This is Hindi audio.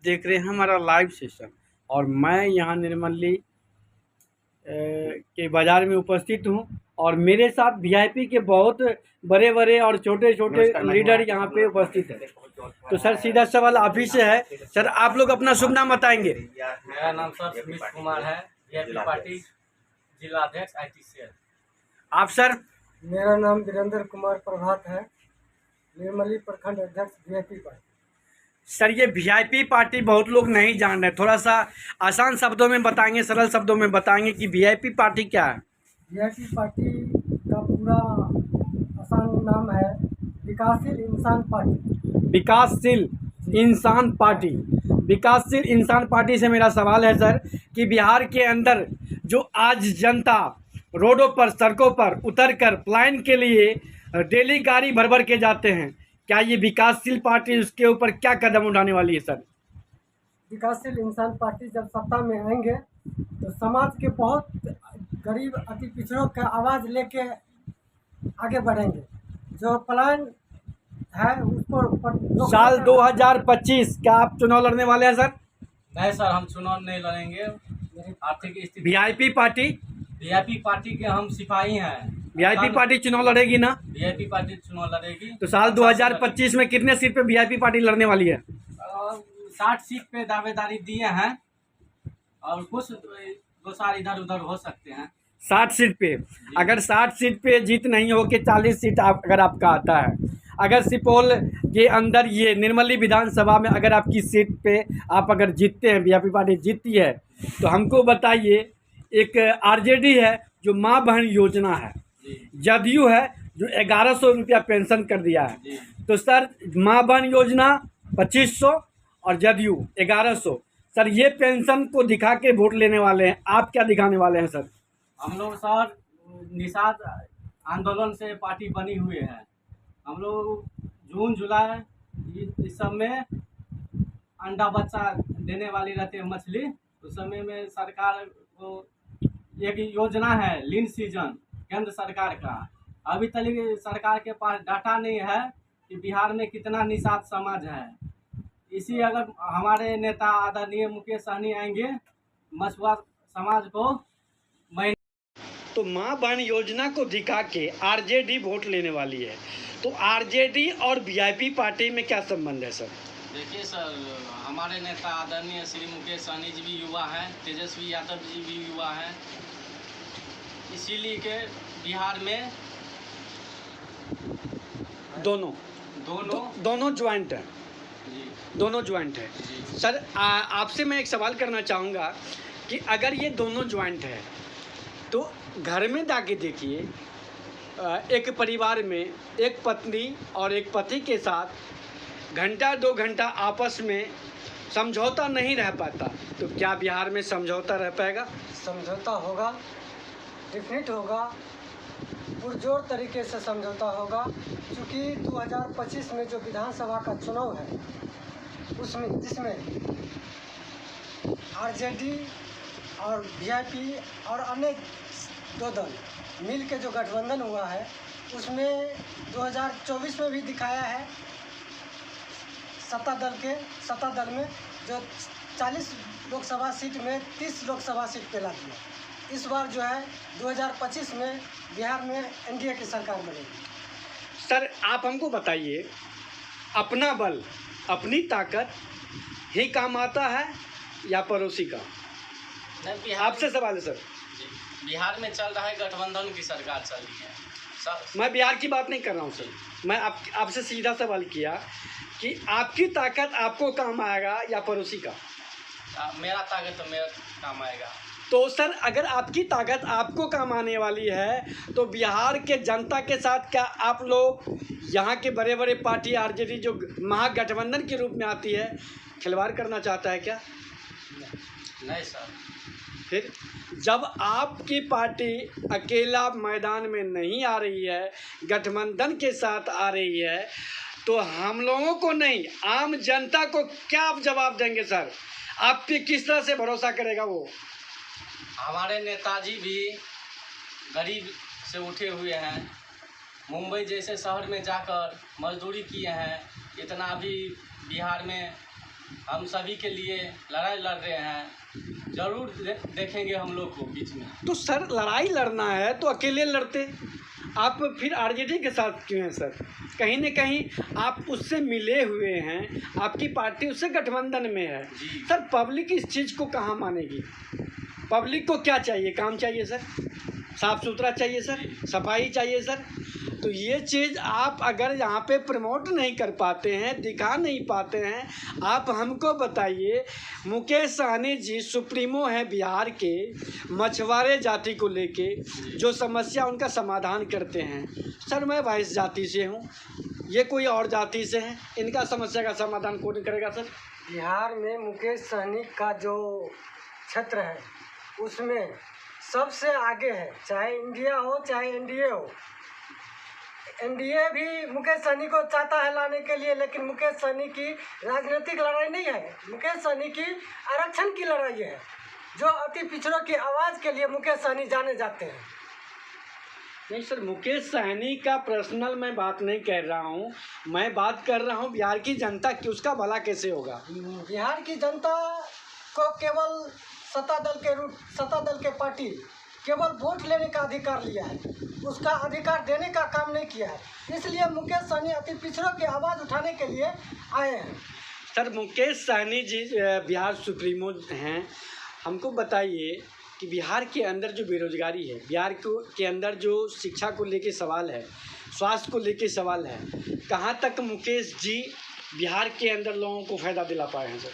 देख रहे हैं हमारा लाइव सेशन। और मैं यहाँ निर्मली के बाज़ार में उपस्थित हूँ और मेरे साथ वीआईपी के बहुत बड़े बड़े और छोटे छोटे लीडर यहाँ पे उपस्थित हैं। तो सर सीधा सवाल आप ही से है। सर आप लोग अपना शुभ नाम बताएंगे। मेरा नाम सर सुमित कुमार है, वीआईपी पार्टी जिला अध्यक्ष ITCL। आप सर? मेरा नाम वीरेंद्र कुमार प्रभात है, निर्मली प्रखंड अध्यक्ष वीआईपी पार्टी। सर ये वीआईपी पार्टी बहुत लोग नहीं जान रहे, थोड़ा सा आसान शब्दों में बताएंगे, सरल शब्दों में बताएंगे कि वीआईपी पार्टी क्या है। वीआईपी पार्टी का पूरा आसान नाम है विकासशील इंसान पार्टी। विकासशील इंसान पार्टी। विकासशील इंसान पार्टी से मेरा सवाल है सर कि बिहार के अंदर जो आज जनता रोडों पर सड़कों पर उतरकर पलायन के लिए डेली गाड़ी भर भर के जाते हैं, क्या ये विकासशील पार्टी उसके ऊपर क्या कदम उठाने वाली है सर? विकासशील इंसान पार्टी जब सत्ता में आएंगे तो समाज के बहुत गरीब अति पिछड़ों का आवाज़ लेके आगे बढ़ेंगे। जो प्लान है उसको साल 2025 क्या आप चुनाव लड़ने वाले हैं सर? नहीं सर, हम चुनाव नहीं लड़ेंगे। आर्थिक स्थिति वीआईपी पार्टी के हम सिपाही हैं। वीआईपी पार्टी चुनाव लड़ेगी ना? वीआईपी पार्टी चुनाव लड़ेगी। तो साल 2025 में कितने सीट पे वीआईपी पार्टी लड़ने वाली है? 60 सीट पे दावेदारी दिए हैं और कुछ दो चार इधर उधर हो सकते हैं। 60 सीट पे, अगर 60 सीट पे जीत नहीं हो के 40 सीट अगर आपका आता है, अगर सुपौल के अंदर ये निर्मली विधानसभा में अगर आपकी सीट पे आप अगर जीतते हैं, वीआईपी पार्टी जीतती है, तो हमको बताइए, एक आरजेडी है जो माँ बहन योजना है, जदयू है जो 1100 रुपया पेंशन कर दिया है, तो सर माँ बहन योजना 2500 और जदयू 1100, सर ये पेंशन को दिखा के वोट लेने वाले हैं, आप क्या दिखाने वाले हैं सर? हम लोग सर निषाद आंदोलन से पार्टी बनी हुई है। हम लोग जून जुलाई इस सब में अंडा बच्चा देने वाली रहती है मछली, उस समय में सरकार को एक योजना है लीन सीजन केंद्र सरकार का। अभी तक सरकार के पास डाटा नहीं है कि बिहार में कितना निषाद समाज है। इसी अगर हमारे नेता आदरणीय मुकेश सहनी आएंगे, मछुआ समाज को तो माँ बहन योजना को दिखा के आरजेडी वोट लेने वाली है, तो आरजेडी और वीआईपी पार्टी में क्या संबंध है सर? देखिए सर, हमारे नेता आदरणीय श्री मुकेश सहनी जी भी युवा हैं, तेजस्वी यादव जी भी युवा हैं, इसीलिए के बिहार में दोनों ज्वाइंट है। दोनों ज्वाइंट है सर। आपसे मैं एक सवाल करना चाहूँगा कि अगर ये दोनों ज्वाइंट है तो घर में जाके देखिए, एक परिवार में एक पत्नी और एक पति के साथ घंटा 2 घंटा आपस में समझौता नहीं रह पाता, तो क्या बिहार में समझौता रह पाएगा? समझौता होगा, डिफिनिट होगा, पुरजोर तरीके से समझौता होगा। क्योंकि 2025 में जो विधानसभा का चुनाव है उसमें जिसमें आरजेडी और वीआईपी और अन्य 2 दल मिल के जो गठबंधन हुआ है उसमें 2024 में भी दिखाया है। सत्ता दल में जो 40 लोकसभा सीट में 30 लोकसभा सीट पे ला दिया। इस बार जो है 2025 में बिहार में एनडीए की सरकार बनेगी। सर आप हमको बताइए, अपना बल अपनी ताकत ही काम आता है या पड़ोसी का? आपसे सवाल है सर। बिहार में चल रहा है गठबंधन की सरकार चल रही है। मैं बिहार की बात नहीं कर रहा हूँ सर, मैं आपसे सीधा सवाल किया कि आपकी ताकत आपको काम आएगा या पड़ोसी का? मेरा ताकत तो मेरा काम आएगा। तो सर अगर आपकी ताकत आपको काम आने वाली है तो बिहार के जनता के साथ क्या आप लोग यहाँ के बड़े बड़े पार्टी आरजेडी जो महागठबंधन के रूप में आती है खिलवाड़ करना चाहता है क्या? नहीं सर। फिर जब आपकी पार्टी अकेला मैदान में नहीं आ रही है, गठबंधन के साथ आ रही है, तो हम लोगों को नहीं, आम जनता को क्या आप जवाब देंगे सर? आप पे किस तरह से भरोसा करेगा वो? हमारे नेताजी भी गरीब से उठे हुए हैं, मुंबई जैसे शहर में जाकर मजदूरी किए हैं, इतना भी बिहार में हम सभी के लिए लड़ाई लड़ रहे हैं, जरूर देखेंगे हम लोग को बीच में। तो सर लड़ाई लड़ना है तो अकेले लड़ते, आप फिर आरजेडी के साथ क्यों हैं सर? कहीं न कहीं आप उससे मिले हुए हैं, आपकी पार्टी उससे गठबंधन में है। जी। सर पब्लिक इस चीज़ को कहाँ मानेगी? पब्लिक को क्या चाहिए? काम चाहिए सर, साफ़ सुथरा चाहिए सर, सफाई चाहिए सर। तो ये चीज़ आप अगर यहाँ पे प्रमोट नहीं कर पाते हैं, दिखा नहीं पाते हैं, आप हमको बताइए। मुकेश सहनी जी सुप्रीमो हैं बिहार के, मछुआरे जाति को लेके जो समस्या उनका समाधान करते हैं। सर मैं वाइस जाति से हूँ, ये कोई और जाति से हैं, इनका समस्या का समाधान कौन करेगा सर? बिहार में मुकेश सहनी का जो क्षेत्र है उसमें सबसे आगे है, चाहे इंडिया हो चाहे एनडीए हो। एनडीए भी मुकेश सहनी को चाहता है लाने के लिए, लेकिन मुकेश सहनी की राजनीतिक लड़ाई नहीं है, मुकेश सहनी की आरक्षण की लड़ाई है। जो अति पिछड़ों की आवाज़ के लिए मुकेश सहनी जाने जाते हैं। नहीं सर, मुकेश सहनी का पर्सनल मैं बात नहीं कर रहा हूँ, मैं बात कर रहा हूँ बिहार की जनता की, उसका भला कैसे होगा? बिहार की जनता को केवल सत्ता दल के पार्टी केवल वोट लेने का अधिकार लिया है, उसका अधिकार देने का काम नहीं किया है। इसलिए मुकेश सहनी अति पिछड़ों की आवाज़ उठाने के लिए आए हैं। सर मुकेश सहनी जी बिहार सुप्रीमो हैं, हमको बताइए कि बिहार के अंदर जो बेरोजगारी है, बिहार के अंदर जो शिक्षा को लेके सवाल है, स्वास्थ्य को लेके सवाल है, कहाँ तक मुकेश जी बिहार के अंदर लोगों को फ़ायदा दिला पाए हैं सर?